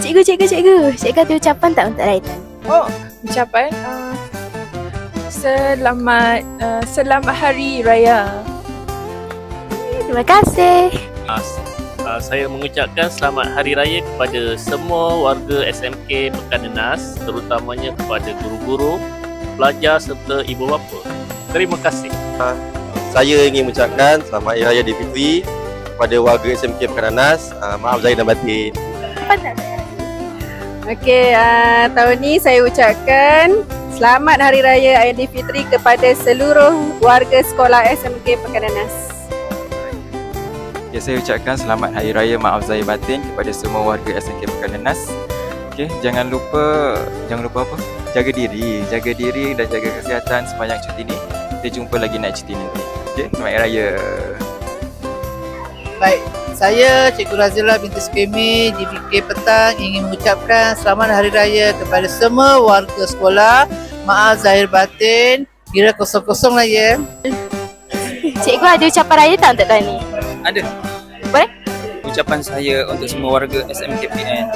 Cikgu ada ucapan tak untuk Raitan? Oh, ucapan selamat Hari Raya. Terima kasih. Saya mengucapkan selamat Hari Raya kepada semua warga SMK Pekan Nenas, terutamanya kepada guru-guru, pelajar serta ibu bapa. Terima kasih. Saya ingin mengucapkan selamat Hari Raya Aidilfitri kepada warga SMK Pekan Nenas. Maaf zahir dan batin. Okey, tahun ni saya ucapkan selamat Hari Raya Aidilfitri kepada seluruh warga sekolah SMK Pekan Nenas. Okay, saya ucapkan selamat Hari Raya Maaf Zahir Batin kepada semua warga SMK Pekan Nenas. Okay, jangan lupa apa? Jaga diri dan jaga kesihatan sepanjang cuti ni. Kita jumpa lagi naik cuti nanti. Okay, selamat Hari Raya. Baik, saya Cikgu Razila binti Sukemi di PK Petang ingin mengucapkan selamat Hari Raya kepada semua warga sekolah. Maaf zahir batin, kira kosong-kosong lah ya. Cikgu ada ucapan raya tak untuk tahun ni? Ada. Boleh? Ucapan saya untuk semua warga SMKPN.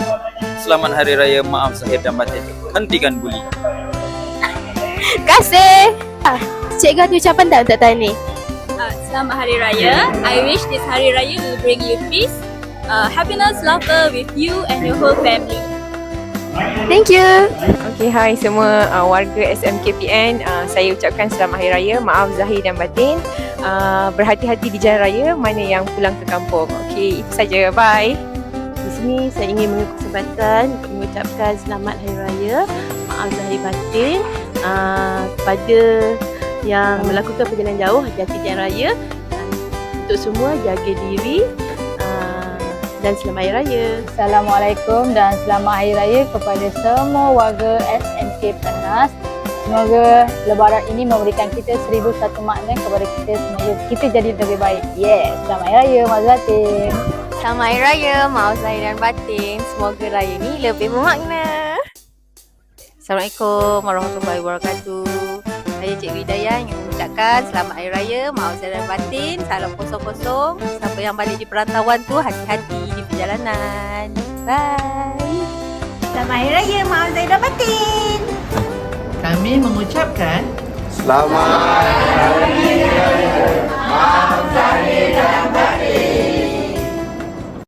Selamat Hari Raya Maaf Zahir dan Batin. Hentikan buli. Terima kasih. Cikgu ada ucapan tak untuk tahun ni? Selamat Hari Raya. I wish this Hari Raya will bring you peace, happiness, laughter with you and your whole family. Thank you. Okey, hai semua warga SMKPN. Saya ucapkan selamat Hari Raya, maaf zahir dan batin. Berhati-hati di jalan raya mana yang pulang ke kampung. Okey, itu saja. Bye. Di sini saya ingin mengambil kesempatan untuk mengucapkan selamat Hari Raya, maaf zahir batin kepada yang melakukan perjalanan jauh, hati-hati jalan raya. Untuk semua jaga diri dan selamat Hari Raya. Assalamualaikum dan selamat Hari Raya kepada semua warga SMK Pekan Nenas. Semoga lebaran ini memberikan kita 1001 makna kepada kita, semoga kita jadi lebih baik. Yes, selamat Hari Raya, maaf batin. Selamat Hari Raya, maaf zahir dan batin. Semoga raya ni lebih bermakna. Assalamualaikum warahmatullahi wabarakatuh. Saya Cikgu Hidayah yang mengucapkan selamat Hari Raya, maaf zahir dan batin. Salam kosong-kosong. Siapa yang balik di perantauan tu hati-hati di perjalanan. Bye. Selamat Hari Raya, maaf zahir dan batin. Kami mengucapkan Selamat Hari Raya Maaf Zahir dan Batin.